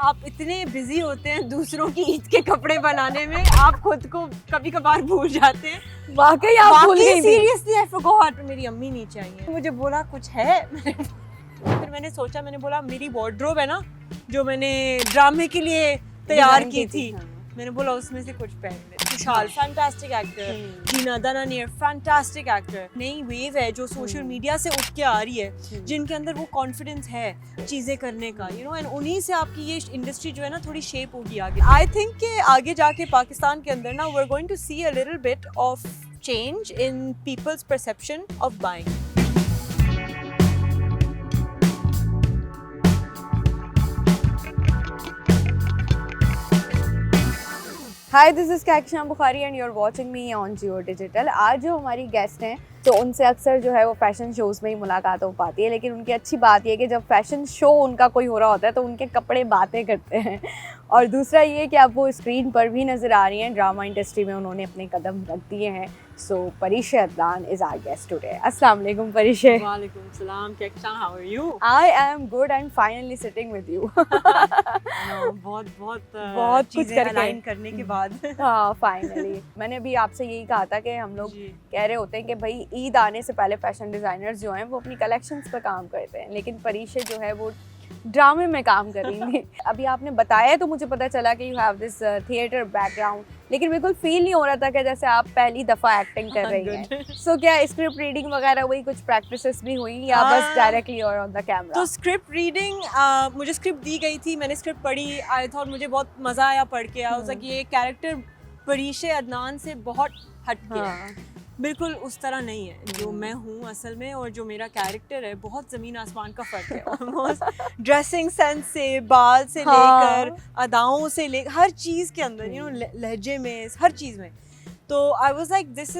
आप इतने बिजी होते हैं दूसरों की ईद के कपड़े बनाने में, आप खुद को कभी कभार भूल जाते हैं। वाकई आप भूल गई थी। सीरियसली आई फॉरगॉट, मेरी अम्मी नीचे आई है, मुझे बोला कुछ है। फिर मैंने सोचा, मैंने बोला मेरी वार्डरोब है ना जो मैंने ड्रामे के लिए तैयार की थी, मैंने बोला उसमें से कुछ पहन ले। खुशहाल फैंटास्टिक एक्टर, जीना दानानियर फैंटास्टिक एक्टर, नई वेव है जो सोशल मीडिया से उठ के आ रही है, जिनके अंदर वो कॉन्फिडेंस है चीज़ें करने का, यू नो, एंड उन्हीं से आपकी ये इंडस्ट्री जो है ना थोड़ी शेप होगी आगे। आई थिंक कि आगे जाके पाकिस्तान के अंदर ना we are going to see a little bit of change in people's perception of buying. Hi, this is Kehkashan Bukhari and you are watching me on Geo digital. आज जो हमारी गेस्ट हैं तो उनसे अक्सर जो है वो फैशन शोज़ में ही मुलाकात हो पाती है, लेकिन उनकी अच्छी बात ये है कि जब फैशन शो उनका कोई हो रहा होता है तो उनके कपड़े बातें करते हैं। और दूसरा ये कि अब वो स्क्रीन पर भी नज़र आ रही हैं, ड्रामा इंडस्ट्री में उन्होंने अपने कदम रख दिए हैं। So Parishay Adnan is our guest today. अस्सलाम वालेकुम परिशे। वालेकुम सलाम, Kehkashan, how are you? I am good and finally sitting with you. बहुत चीजें अलाइन करने के बाद। हाँ, फाइनली। मैंने भी आपसे यही कहा था कि हम लोग कह रहे होते हैं कि भाई ईद आने से पहले फैशन डिजाइनर्स जो हैं वो अपनी कलेक्शंस पर काम करते हैं, लेकिन परिशे जो है वो ड्रामे में काम कर रही थी। अभी आपने बताया तो मुझे पता चला कि you have this theatre background, लेकिन बिल्कुल फील नहीं हो रहा था कि जैसे आप पहली दफ़ा एक्टिंग कर रही हैं। सो क्या स्क्रिप्ट रीडिंग वगैरह वही कुछ प्रैक्टिसेस भी हुई या बस डायरेक्टली और ऑन द कैमरा? तो स्क्रिप्ट रीडिंग, मुझे स्क्रिप्ट दी गई थी, मैंने स्क्रिप्ट पढ़ी, आई थॉट मुझे बहुत मज़ा आया पढ़ के। आई वाज लाइक ये कैरेक्टर परिशे अदनान से बहुत हटके है, बिल्कुल उस तरह नहीं है जो मैं हूँ असल में, और जो मेरा कैरेक्टर है बहुत ज़मीन आसमान का फ़र्क है। ऑलमोस्ट ड्रेसिंग सेंस से, बाल से लेकर अदाओं से लेकर हर चीज़ के अंदर, यू नो, लहजे में, हर चीज़ में। तो I was like this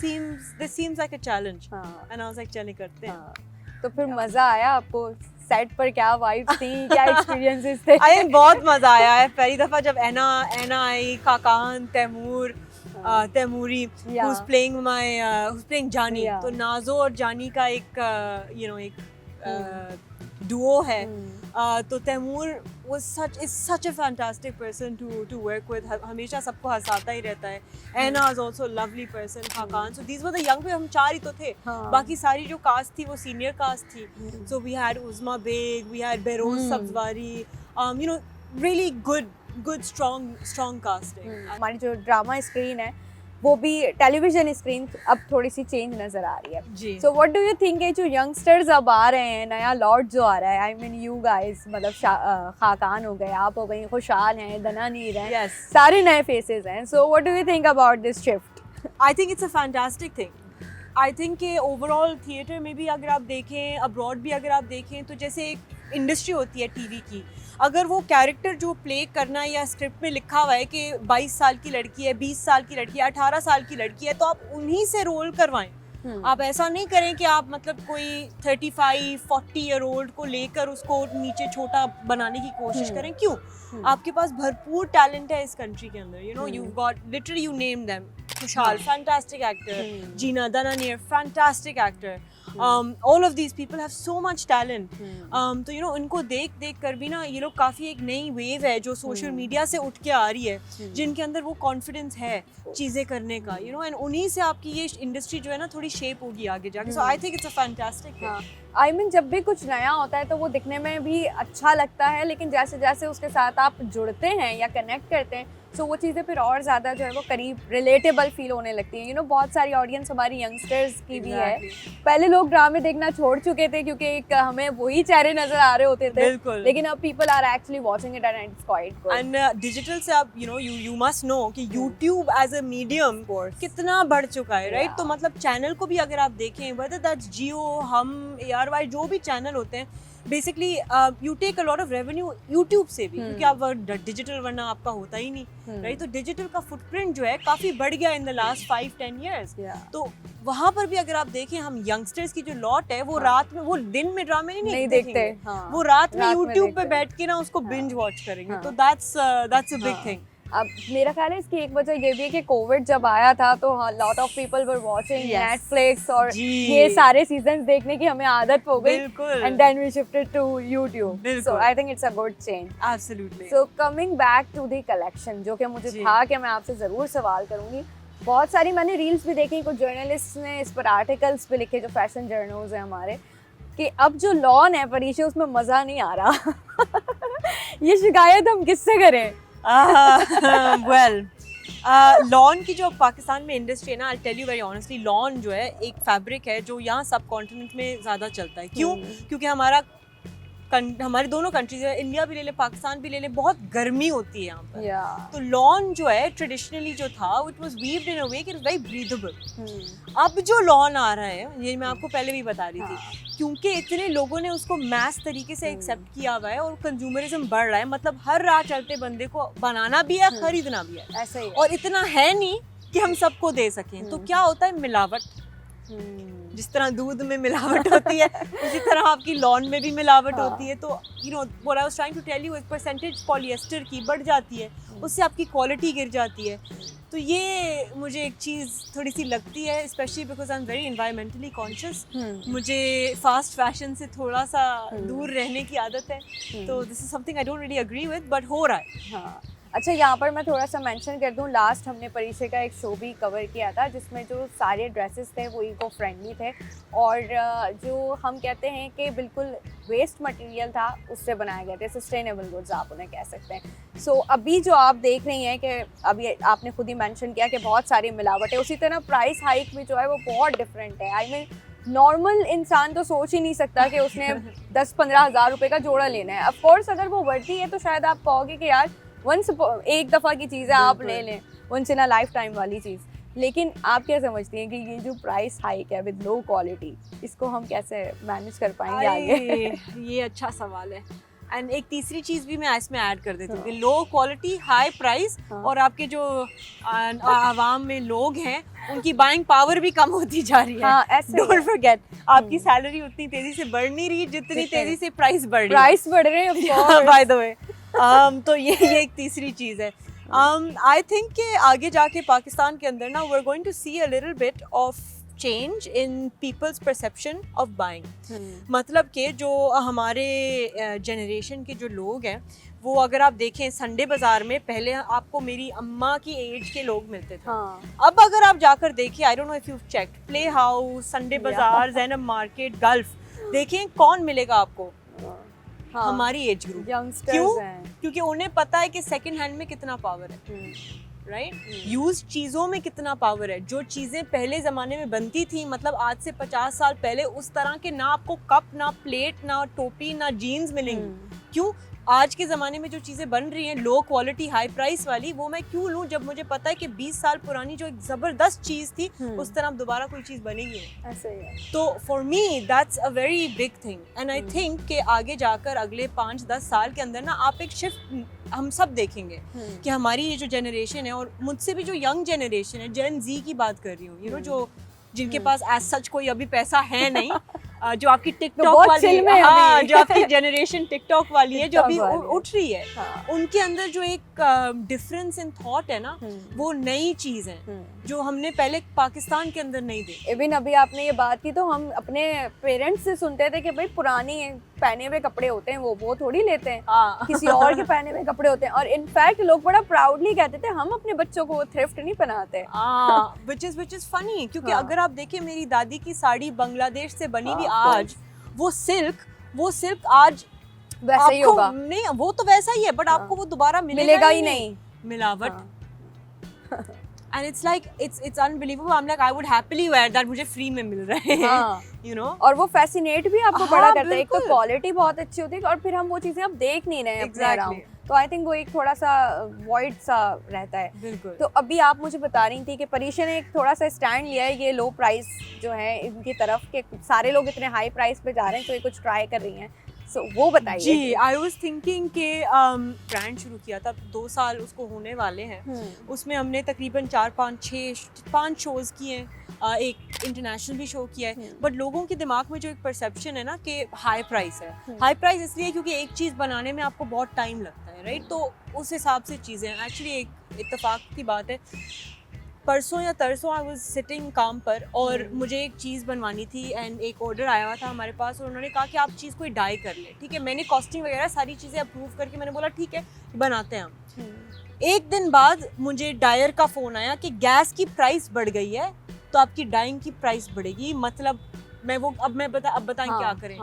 seems like a challenge, and I was like चले करते हैं। तो फिर मज़ा आया आपको? सेट पर क्या वाइब्स थी, क्या एक्सपीरियंसेस थे? आई बहुत मज़ा आया है। पहली दफ़ा जब ऐना आई, खाकान, तैमूर, तैमूरी who's playing जानी, तो नाज़ो और जानी का एक एक डुओ है। तो Taimur is such a fantastic person to work with, हमेशा सबको हंसाता ही रहता है। ऐना is also a lovely person, Khaqan, so these were the young people, हम चार ही तो थे, बाकी सारी जो कास्ट थी वो सीनियर कास्ट थी। So we had Uzma Baig, we had Behroze Sabzwari, you know, really good strong casting। हमारी जो ड्रामा स्क्रीन है वो भी टेलीविजन स्क्रीन अब थोड़ी सी चेंज नजर आ रही है जी। So what do you think जो यंगस्टर्स अब आ रहे हैं, नया लॉट जो आ रहा है, आई मीन यू गाइस, मतलब खाकान हो गए, आप हो गई, खुशहाल हैं, दनानीर हैं, सारे नए फेसेस हैं। सो what do you think about this shift? I think it's a fantastic thing. I think कि ओवरऑल थिएटर में भी अगर आप देखें, अब्रॉड भी अगर आप देखें, तो जैसे एक इंडस्ट्री होती है टीवी की, अगर वो कैरेक्टर जो प्ले करना है या स्क्रिप्ट में लिखा हुआ है कि 22 साल की लड़की है, 20 साल की लड़की है, 18 साल की लड़की है, तो आप उन्हीं से रोल करवाएं। आप ऐसा नहीं करें कि आप मतलब कोई 35-40 ईयर ओल्ड को लेकर उसको नीचे छोटा बनाने की कोशिश करें। क्यों? आपके पास भरपूर टैलेंट है इस कंट्री के अंदर, you know, you got literally, you name them, Khushhal fantastic actor, जीना Dananeer fantastic actor, all of these people have so much talent। तो you know, उनको देख कर भी ना ये लोग काफ़ी एक नई वेव है जो सोशल मीडिया से उठ के आ रही है, जिनके अंदर वो कॉन्फिडेंस है चीज़ें करने का, यू नो, एंड उन्हीं से आपकी ये इंडस्ट्री जो है ना थोड़ी शेप होगी आगे जाके। So I think it's a fantastic. I mean जब भी कुछ नया होता है तो वो दिखने में भी अच्छा लगता है, लेकिन जैसे जैसे उसके साथ आप जुड़ते हैं या कनेक्ट करते हैं तो वो चीज़ें फिर और ज़्यादा जो है वो करीब रिलेटेबल फील होने लगती हैं। यू नो, बहुत सारी ऑडियंस हमारी यंगस्टर्स की भी है। पहले लोग ड्रामे देखना छोड़ चुके थे क्योंकि एक हमें वही चेहरे नजर आ रहे होते थे, लेकिन अब people are actually watching it and it's quite good. And digital से आप यू मस्ट नो कि यूट्यूब एज अ मीडियम कितना बढ़ चुका है, राइट? तो मतलब चैनल को भी अगर आप देखें, वेदर दैट्स जियो, हम, ARY, जो भी चैनल होते हैं, basically you take a lot of revenue YouTube से भी, क्योंकि आप डिजिटल वरना आपका होता ही नहीं, राइट? तो डिजिटल का फुटप्रिंट जो है काफ़ी बढ़ गया इन द लास्ट 5-10 ईयर्स। तो वहाँ पर भी अगर आप देखें, हम यंगस्टर्स की जो लॉट है वो रात में, वो दिन में ड्रामे नहीं देखते, वो रात में यूट्यूब पे बैठ के ना उसको बिंज वॉच करेंगे। तो दैट्स अ बिग थिंग। अब मेरा ख्याल है इसकी एक वजह ये भी है कि कोविड जब आया था तो lot of people were watching Yes. Netflix और जी। ये सारे सीजन्स देखने की हमें आदत हो गई बिल्कुल। And then we shifted to YouTube. बिल्कुल। So I think it's a good change. Absolutely. So coming back to the collection, जो कि मुझे जी। था कि मैं आपसे ज़रूर सवाल करूंगी. बहुत सारी मैंने रील्स भी देखी, कुछ जर्नलिस्ट ने इस पर आर्टिकल्स भी लिखे जो फैशन जर्नल्स हैं हमारे, कि अब जो लॉन है परीक्षा उसमें मज़ा नहीं आ रहा. ये शिकायत हम किससे करें? वेल लॉन की जो पाकिस्तान में इंडस्ट्री है ना, I tell you very honestly, lawn जो है एक फैब्रिक है जो यहाँ सब कॉन्टिनेंट में ज़्यादा चलता है. क्यों? क्योंकि हमारे दोनों कंट्रीज है, इंडिया भी ले ले पाकिस्तान भी ले ले, बहुत गर्मी होती है यहाँ पर. तो लॉन जो है ट्रेडिशनली जो था इट वाज वीव्ड इन अ वे कि इट वाज वेरी ब्रीदेबल. अब जो लॉन आ रहा है, ये मैं आपको पहले भी बता रही थी, क्योंकि इतने लोगों ने उसको मैस तरीके से एक्सेप्ट किया हुआ है और कंज्यूमरिज्म बढ़ रहा है, मतलब हर राह चलते बंदे को बनाना भी है, खरीदना भी है. ऐसा ही है. और इतना है नहीं कि हम सबको दे सकें. तो क्या होता है, मिलावट. जिस तरह दूध में मिलावट होती है उसी तरह आपकी लॉन में भी मिलावट होती है. तो you know what I was trying to tell you, एक परसेंटेज पॉलिएस्टर की बढ़ जाती है, उससे आपकी क्वालिटी गिर जाती है. तो ये मुझे एक चीज़ थोड़ी सी लगती है, specially because I am very environmentally conscious. मुझे फास्ट फैशन से थोड़ा सा दूर रहने की आदत है. तो this is something I don't really agree with, but हो रहा है. हाँ. अच्छा, यहाँ पर मैं थोड़ा सा मेंशन कर दूँ, लास्ट हमने परिचय का एक शो भी कवर किया था जिसमें जो सारे ड्रेसेस थे वो इको फ्रेंडली थे और जो हम कहते हैं कि बिल्कुल वेस्ट मटेरियल था उससे बनाए गए थे, सस्टेनेबल गुड्स आप उन्हें कह सकते हैं. सो अभी जो आप देख रही हैं कि अभी आपने खुद ही मेंशन किया कि बहुत सारी मिलावट है, उसी तरह प्राइस हाइक भी जो है वो बहुत डिफरेंट है. आई मीन नॉर्मल इंसान तो सोच ही नहीं सकता कि उसने 10-15 हज़ार रुपये का जोड़ा लेना है. ऑफकोर्स अगर वो वर्दी है तो शायद आप कहोगे कि यार वंस एक दफ़ा की चीज़ है, आप ले लें, once in a life time वाली चीज़. लेकिन आप क्या समझती हैं कि ये जो प्राइस हाइक है विद लो क्वालिटी, इसको हम कैसे मैनेज कर पाएंगे आगे? ये अच्छा सवाल है. एंड एक तीसरी चीज़ भी मैं इसमें ऐड कर देती हूँ कि लो क्वालिटी हाई प्राइस और आपके जो आवाम में लोग हैं उनकी बाइंग पावर भी कम होती जा रही है. डोंट फॉरगेट, आपकी सैलरी उतनी तेजी से बढ़ नहीं रही जितनी तेजी से प्राइस बढ़ रही है. प्राइस बढ़ रहे हैं बाय द वे. तो ये एक तीसरी चीज़ है. आई थिंक कि आगे जाके पाकिस्तान के अंदर ना we are going to see a little bit of change in people's perception of buying. मतलब कि जो हमारे जनरेशन के जो लोग हैं वो, अगर आप देखें संडे बाज़ार में पहले आपको मेरी अम्मा की एज के लोग मिलते थे. अब अगर आप जाकर देखें, I don't know if you check play house, Sunday Bazaar, Zainab market, gulf, देखें कौन मिलेगा आपको. हमारी एज ग्रुप. क्यों? क्योंकि उन्हें पता है कि सेकंड हैंड में कितना पावर है, राइट? यूज चीज़ों में कितना पावर है. जो चीज़ें पहले ज़माने में बनती थी, मतलब आज से 50 साल पहले, उस तरह के ना आपको कप, ना प्लेट, ना टोपी, ना जीन्स मिलेंगी. क्यों? आज के ज़माने में जो चीज़ें बन रही हैं लो क्वालिटी हाई प्राइस वाली, वो मैं क्यों लूँ जब मुझे पता है कि 20 साल पुरानी जो एक ज़बरदस्त चीज़ थी उस तरह दोबारा कोई चीज़ बनेगी नहीं. ऐसे ही है. तो for me that's a very big thing. And I think कि आगे जाकर अगले 5-10 साल के अंदर ना आप एक शिफ्ट हम सब देखेंगे कि हमारी ये जो जनरेशन है, और मुझसे भी जो यंग जनरेशन है, जेन जी की बात कर रही हूँ, यू नो, जो जिनके पास एज सच कोई अभी पैसा है नहीं, जो आपकी टिकटॉक वाली है, हाँ, जो आपकी जनरेशन टिकटॉक वाली है, जो अभी उठ रही है, उनके अंदर जो एक डिफरेंस इन थॉट है ना, वो नई चीज़ है जो हमने पहले पाकिस्तान के अंदर नहीं देखी. इवन अभी आपने ये बात की तो हम अपने पेरेंट्स से सुनते थे कि भाई पुरानी पहने हुए कपड़े होते हैं वो थोड़ी लेते हैं, किसी और के पहने हुए कपड़े होते हैं. और इनफैक्ट लोग बड़ा प्राउडली कहते थे हम अपने बच्चों को थ्रिफ्ट नहीं पहनाते. व्हिच इज फनी, क्योंकि अगर आप देखें मेरी दादी की साड़ी बांग्लादेश से बनी हुई, आज वो सिल्क आज वैसा ही होगा. नहीं, वो तो वैसा ही है, बट आपको वो दोबारा मिलेगा ही नहीं. मिलावट. And it's like it's unbelievable. I'm like I would happily wear that. मुझे फ्री में मिल रहे हैं, you know. और वो फैसिनेट भी आपको बड़ा करता है. एक तो क्वालिटी बहुत अच्छी होती है और फिर हम वो चीजें अब देख नहीं रहे हैं अपने अराउंड. तो आई थिंक वो एक थोड़ा सा वॉइड सा रहता है. बिल्कुल. तो अभी आप मुझे बता रही थी कि परीक्षा ने एक थोड़ा सा स्टैंड लिया है ये लो प्राइस जो है इनकी तरफ, के सारे लोग इतने हाई प्राइस पे जा रहे हैं तो ये कुछ ट्राई कर रही हैं. So, वो बताइए. जी, आई वाज थिंकिंग कि ब्रांड शुरू किया था, 2 साल उसको होने वाले हैं. उसमें हमने तकरीबन 4-5 शोज़ किए हैं एक इंटरनेशनल भी शो किया है, बट लोगों के दिमाग में जो एक परसेप्शन है ना कि हाई प्राइस है, हाई प्राइस इसलिए क्योंकि एक चीज़ बनाने में आपको बहुत टाइम लगता है, राइट? तो उस हिसाब से चीज़ें एक्चुअली एक इत्तेफाक की बात है, परसों या तरसों आई वाज सिटिंग काम पर और मुझे एक चीज़ बनवानी थी एंड एक ऑर्डर आया हुआ था हमारे पास और उन्होंने कहा कि आप चीज़ कोई डाई कर ले, ठीक है? मैंने कॉस्टिंग वगैरह सारी चीज़ें अप्रूव करके मैंने बोला ठीक है बनाते हैं हम। एक दिन बाद मुझे डायर का फ़ोन आया कि गैस की प्राइस बढ़ गई है तो आपकी डाइंग की प्राइस बढ़ेगी, मतलब मैं बताएं क्या करें,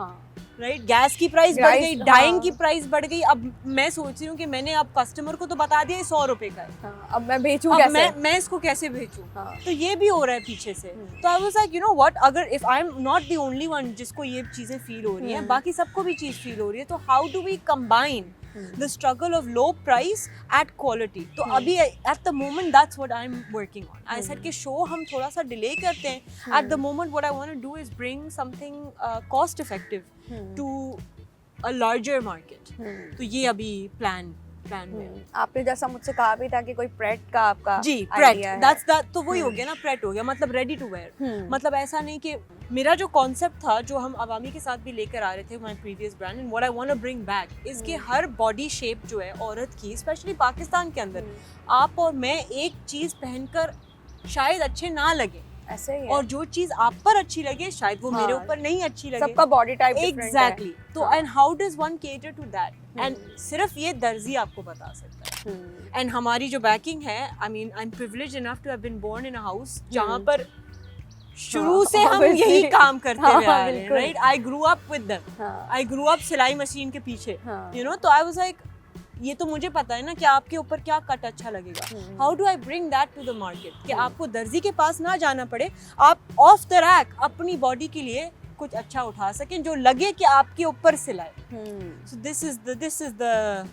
राइट? गैस की प्राइस बढ़ गई, डाइंग की प्राइस बढ़ गई। अब मैं सोच रही हूँ कि मैंने अब कस्टमर को तो बता दिया 100 रुपए का है, अब मैं बेचूं कैसे? मैं इसको कैसे बेचूं? तो ये भी हो रहा है पीछे से। तो I was like you know what, अगर if I am not the only one जिसको ये चीजें फील हो रही है, बाकी सबको भी चीज फील हो रही है, तो how do we combine the struggle of low price at quality? तो अभी at the moment that's what I'm working on. I said कि show हम थोड़ा सा delay करते हैं. At the moment what I want to do is bring something cost effective to a larger market. तो ये अभी plan में। आपने जैसा मुझसे कहा भी था कि कोई प्रेट का आपका जी, प्रेट तो वही हो गया ना, प्रेट हो गया, मतलब रेडी टू वेयर। मतलब ऐसा नहीं कि मेरा जो कॉन्सेप्ट था जो हम अवामी के साथ भी लेकर आ रहे थे my previous brand, and what I want to bring back is कि हर बॉडी शेप जो है औरत की, स्पेशली पाकिस्तान के अंदर, आप और मैं एक चीज पहनकर शायद अच्छे ना लगे, ऐसे ही है। और जो चीज आप पर अच्छी लगे शायद वो मेरे ऊपर नहीं अच्छी लगे। सबका बॉडी टाइप डिफरेंट है। एग्जैक्टली। तो and how does one cater to that? And सिर्फ ये दर्जी आपको बता सकता है। एंड हमारी जो बैकिंग है, I mean I am privileged enough to have been born in a house जहां पर शुरू से हम यही काम करते हुए आ रहे हैं, right? I grew up with them, I grew up सिलाई मशीन के पीछे, यू नो। तो आई वाज लाइक ये तो मुझे पता है ना कि आपके ऊपर क्या कट अच्छा लगेगा। How do I bring that to the market कि आपको दर्जी के पास ना जाना पड़े, आप ऑफ द रैक अपनी बॉडी के लिए कुछ अच्छा उठा सकें जो लगे कि आपके ऊपर सिलाए। So this is the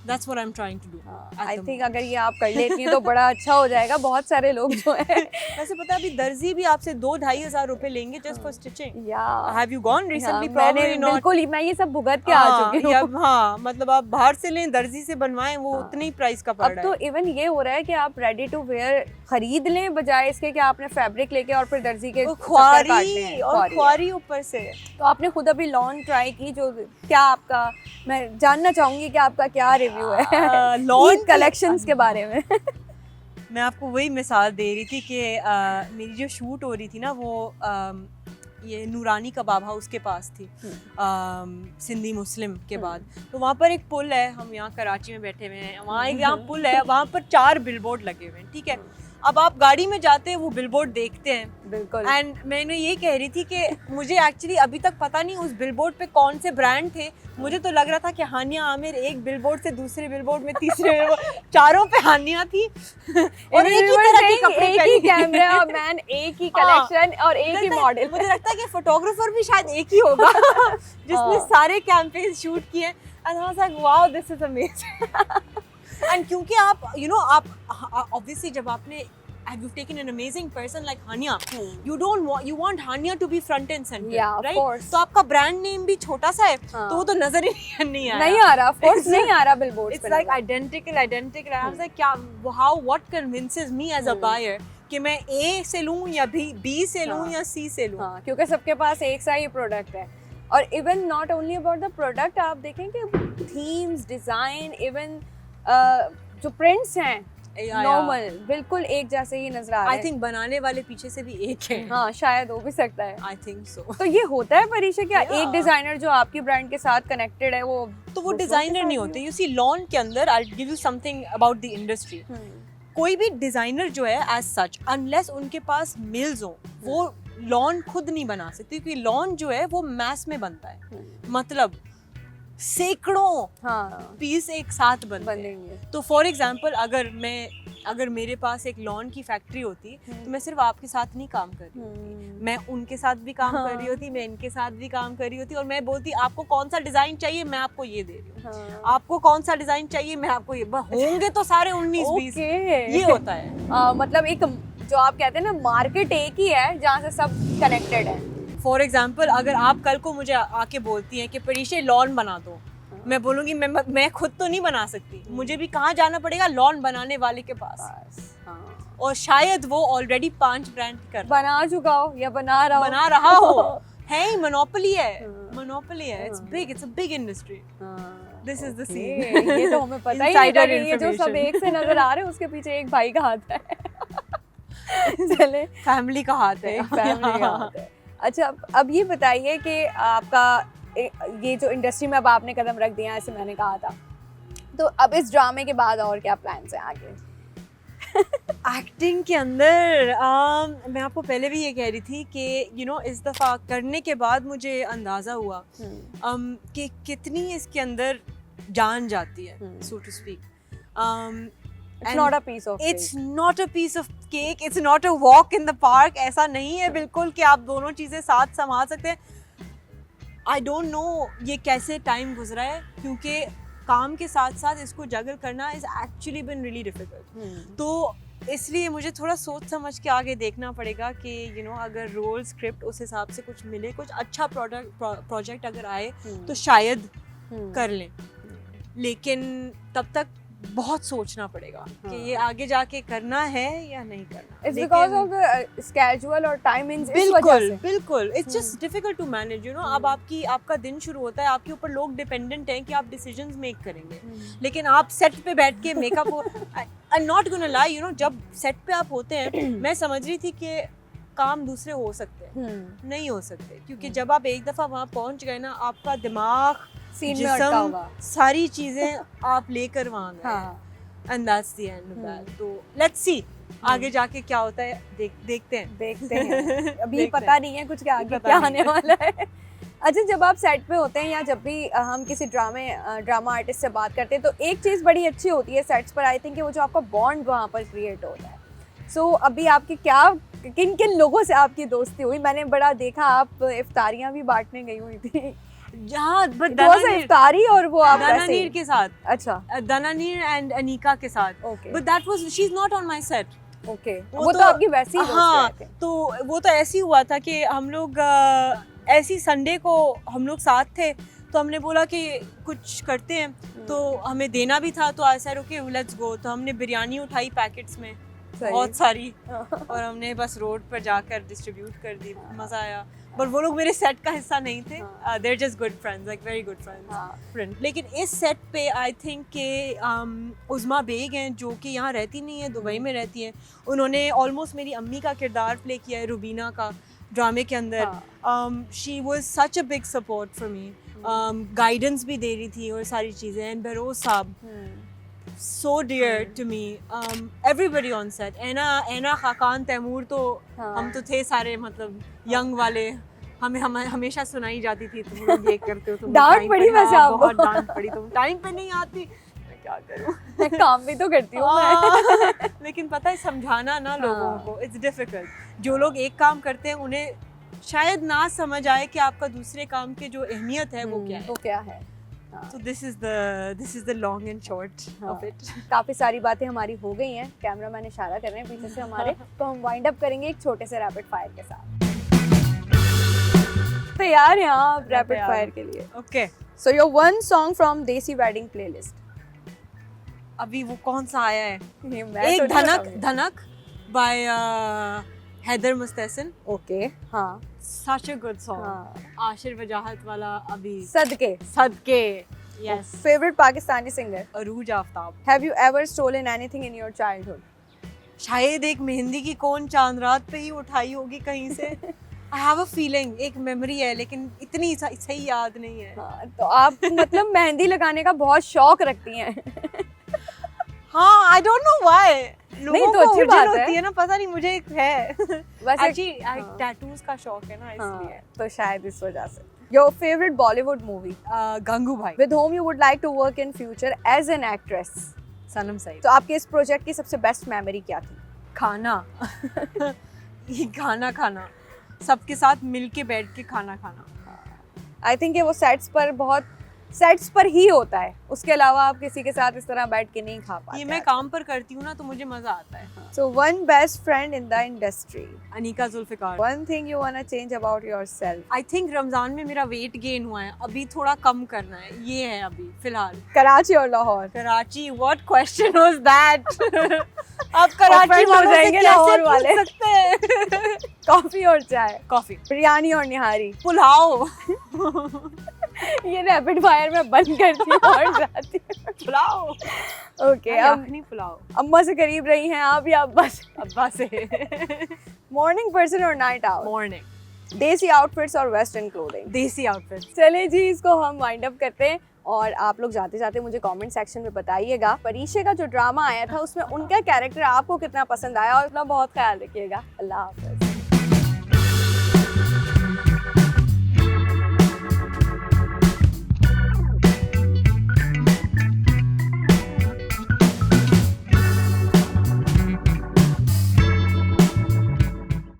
That's what I'm trying to do. I think अगर ये आप कर लेती हैं तो बड़ा अच्छा हो जाएगा। बहुत सारे लोग जो हैं वैसे पता है अभी दर्जी भी आपसे 2-2.5 हज़ार रुपए लेंगे just for stitching. Yeah. Have you gone recently? मैंने Probably not. बिल्कुल ही मैं ये सब भुगत के आ चुकी हूँ। हाँ, मतलब आप बाहर से लें, दर्जी से बनवाएं, वो उतने ही प्राइस का पड़ रहा है। अब तो इवन ये हो रहा है कि आप रेडी टू वेयर खरीद लें बजाय इसके कि आपने फैब्रिक लेके और फिर दर्जी के ख्वारी ऊपर से। तो आपने खुद अभी लॉन ट्राई की, जो क्या आपका, मैं जानना चाहूंगी कि आपका क्या रिव्यू है लॉन कलेक्शंस के बारे में। मैं आपको वही मिसाल दे रही थी कि मेरी जो शूट हो रही थी ना वो ये नूरानी कबाब हाउस के पास थी, सिंधी मुस्लिम के बाद। तो वहाँ पर एक पुल है, हम यहाँ कराची में बैठे हुए हैं, वहाँ एक यहाँ पुल है, वहाँ पर 4 बिलबोर्ड लगे हुए हैं, ठीक है? अब आप गाड़ी में जाते हैं वो बिलबोर्ड देखते हैं, बिल्कुल। एंड मैंने ये कह रही थी कि मुझे एक्चुअली अभी तक पता नहीं उस बिलबोर्ड पे कौन से ब्रांड थे। मुझे तो लग रहा था कि हानिया आमिर एक बिलबोर्ड से दूसरे बिलबोर्ड में, तीसरे चारों पे हानिया थी और एक ही तरह के कपड़े, एक ही कैमरा मैन, एक ही कलेक्शन और एक ही मॉडल। मुझे लगता है कि फोटोग्राफर भी शायद एक ही होगा जिसने सारे कैंपेन शूट किए। And I was like wow this is amazing. And क्योंकि आप यू नो आप ऑब्वियसली जब आपने you've taken an amazing person like Hania, you want Hania to be front and center, yeah, of right? course. तो आपका brand name भी छोटा सा है, तो वो तो नजर ही नहीं आ रहा, of course नहीं आ रहा बिलबोर्ड पे। It's like identical. I was like क्या, what convinces me as a buyer कि मैं A से लूँ या B से लूँ या C से लूँ? क्योंकि सबके पास एक सा ही प्रोडक्ट है। और even not only about the product, आप देखें कि थीम्स, डिजाइन, इवन जो प्रिंट्स हैं नॉर्मल बिल्कुल एक जैसे ही नजर आ रहे हैं। आई थिंक बनाने वाले पीछे से भी एक है। हाँ, शायद हो भी सकता है। I think so. तो ये होता है परीक्षा क्या एक डिजाइनर जो आपकी ब्रांड के साथ कनेक्टेड है वो डिजाइनर नहीं होते। यू सी लॉन के अंदर I give you something about the industry. कोई भी डिजाइनर जो है एज सच, अनलेस उनके पास मिल्स हो, वो लॉन खुद नहीं बना सकती, क्योंकि लॉन जो है वो मैस में बनता है, मतलब सैकड़ों पीस एक साथ बनेंगे। तो फॉर एग्जांपल अगर मेरे पास एक लॉन की फैक्ट्री होती तो मैं सिर्फ आपके साथ नहीं काम कर रही होती, मैं उनके साथ भी काम कर रही होती, मैं इनके साथ भी काम कर रही होती, और मैं बोलती आपको कौन सा डिजाइन चाहिए मैं आपको ये दे रही हूँ, आपको कौन सा डिजाइन चाहिए मैं आपको ये, होंगे तो सारे 19-20 ये होता है। मतलब एक जो आप कहते हैं ना मार्केट एक ही है जहाँ से सब कनेक्टेड है। फॉर एग्जाम्पल अगर आप कल को मुझे आके बोलती हैं कि परीशे लॉन बना दो, मैं बोलूँगी मैं खुद तो नहीं बना सकती, मुझे भी कहाँ जाना पड़ेगा, लॉन बनाने वाले के पास। हाँ। और शायद वो ऑलरेडी 5 ब्रांड कर बना चुका हो या बना रहा हो है ही, मोनोपोली है, मोनोपोली है, it's big, it's a big industry. This is the scene. ये तो हमें पता ही नहीं था कि ये जो सब एक से नजर आ रहे हैं उसके पीछे एक भाई का हाथ है। चले, फैमिली का हाथ है, फैमिली का हाथ है। अच्छा, अब ये बताइए कि आपका ये जो इंडस्ट्री में अब आपने कदम रख दिया, ऐसे मैंने कहा था, तो अब इस ड्रामे के बाद और क्या प्लान्स हैं आगे? एक्टिंग के अंदर मैं आपको पहले भी ये कह रही थी कि इस दफ़ा करने के बाद मुझे अंदाज़ा हुआ कि कितनी इसके अंदर जान जाती है, so to speak. It's not a piece of cake. It's not a piece of cake. It's not a walk in the park. ऐसा नहीं है बिल्कुल कि आप दोनों चीज़ें साथ संभाल सकते हैं। I don't know ये कैसे टाइम गुजरा है, क्योंकि काम के साथ साथ इसको जगल करना is actually been really difficult. तो इसलिए मुझे थोड़ा सोच समझ के आगे देखना पड़ेगा कि अगर रोल स्क्रिप्ट उस हिसाब से कुछ मिले, कुछ अच्छा प्रोजेक्ट अगर आए तो शायद कर लें, लेकिन तब तक बहुत सोचना पड़ेगा कि ये आगे जाके करना है या नहीं करना। It's because of the schedule और timings, इस वजह से। बिल्कुल it's just difficult to manage, अब आपका दिन शुरू होता है, आपके ऊपर लोग डिपेंडेंट हैं कि आप डिसीजंस मेक करेंगे, लेकिन आप सेट पे बैठ के makeup I'm not gonna lie, जब सेट पे आप होते हैं, मैं समझ रही थी कि काम दूसरे हो सकते हैं, नहीं हो सकते, क्योंकि जब आप एक दफ़ा वहाँ पहुँच गए ना, आपका दिमाग, जिस्म, सारी चीज़ें आप लेकर वहाँ गए, and that's the end of that. तो let's see आगे जाके क्या होता है, देखते हैं। अभी पता नहीं है कुछ क्या आगे क्या आने वाला है। अच्छा, जब आप सेट पे होते हैं या जब भी हम किसी ड्रामा आर्टिस्ट से बात करते हैं, तो एक चीज़ बड़ी अच्छी होती है सेट्स पर, आई थिंक, कि वो जो आपका बॉन्ड वहाँ पर क्रिएट होता है। सो अभी आपकी किन किन लोगों से आपकी दोस्ती हुई? मैंने बड़ा देखा आप इफ्तारियाँ भी बांटने गई हुई थी। इफ्तारी और वो आप दनानीर के साथ। अच्छा, दनानीर एंड अनीका के साथ। But that was, she is not on my set. Okay, वो तो आपकी वैसी दोस्ती है। हाँ, तो वो तो ऐसे ही हुआ था कि हम लोग ऐसी संडे को हम लोग साथ थे, तो हमने बोला कि कुछ करते हैं, तो हमें देना भी था, तो ऐसा रुके लेट्स गो। तो हमने बिरयानी उठाई पैकेट्स में बहुत सारी, और हमने बस रोड पर जाकर डिस्ट्रीब्यूट कर दी, मज़ा आया। पर वो लोग मेरे सेट का हिस्सा नहीं थे, they're just good friends, like very good friends. लेकिन इस सेट पे आई थिंक के उज़मा बेग हैं, जो कि यहाँ रहती नहीं है, दुबई में रहती हैं। उन्होंने ऑलमोस्ट मेरी अम्मी का किरदार प्ले किया है रुबीना का ड्रामे के अंदर। She was such a big support for me, guidance भी दे रही थी और सारी चीज़ें। एंड बरोज साहब, so dear to me, everybody on set, ऐना खाकान, तैमूर, तो हम तो थे सारे, मतलब यंग वाले, हमें हमेशा सुनाई जाती थी, तुम लोग ये करते हो, तुम डांट पड़ी वैसे आपको? बहुत डांट पड़ी, तुम टाइम पे नहीं आती। मैं क्या करूं, मैं काम भी तो करती हूँ मैं। लेकिन पता है, समझाना ना लोगों को इट्स डिफिकल्ट। जो लोग एक काम करते हैं, उन्हें शायद ना समझ आए कि आपका दूसरे काम की जो अहमियत है वो क्या है। So this is the long and short of it. काफी सारी बातें हमारी हो गई हैं, कैमरा मैन इशारा कर रहे हैं पीछे से हमारे, तो हम वाइंड अप करेंगे एक छोटे से रैपिड फायर के साथ। तैयार हैं आप रैपिड फायर के लिए? Okay. So your one song from देसी वेडिंग प्लेलिस्ट। अभी वो कौन सा आया है? एक धनक by हैदर मुस्तहसिन। ओके, हाँ, such a good song. Ashir वजाहत वाला अभी सदके। Yes. Favorite Pakistani singer? Arooj Aftab. Have you ever stolen anything in your childhood? शायद एक मेहंदी की कोन चांद रात पे ही उठाई होगी कहीं से। I have a feeling, एक मेमोरी है, लेकिन इतनी सही याद नहीं है। तो आप मतलब मेहंदी लगाने का बहुत शौक रखती हैं। हाँ, I don't know why. नहीं तो अच्छी बात होती है ना, पता नहीं, मुझे एक है। वैसे टैटूज का शौक है ना, इसलिए। तो शायद इस वजह से। Your favorite Bollywood movie? Gangu भाई। With whom you would like to work in future as an actress? सनम सईद। तो आपके इस प्रोजेक्ट की सबसे बेस्ट मेमोरी क्या थी? खाना। ये खाना सबके साथ मिलके बैठ के खाना। आई थिंक वो सेट्स पर बहुत सेट्स पर ही होता है, उसके अलावा आप किसी के साथ इस तरह बैठ के नहीं खा पाते। ये मैं काम पर करती हूँ ना तो मुझे मजा आता है। So one best friend in the industry, Anika Zulfikar. One thing you want to change about yourself. I think Ramzan में मेरा वेट गेन हुआ है, अभी थोड़ा कम करना है, ये है अभी फिलहाल। कराची और Lahore? Karachi, what question was that? आप कराची Offend हो वालों से जाएंगे कैसे लाहौर पूछ वाले। सकते हैं? कॉफी और चाय? कॉफी। बिरयानी और निहारी? पुलाव। ये रैपिड फायर में बंद करती हूँ और जाती हूँ। पुलाव। ओके, अब यखनी पुलाव। अम्मा से करीब रही हैं आप या बस? अब्बा से। मॉर्निंग पर्सन और नाइट आउट? मॉर्निंग। देसी आउटफिट्स और वेस्टर्न क्लोथिंग? देसी आउटफिट। चलिए जी, इसको हम वाइंड अप करते हैं और आप लोग जाते जाते मुझे कमेंट सेक्शन में बताइएगा परीशे का जो ड्रामा आया था उसमें उनका कैरेक्टर आपको कितना पसंद आया, और अपना बहुत ख्याल रखिएगा। अल्लाह हाफ़िज़।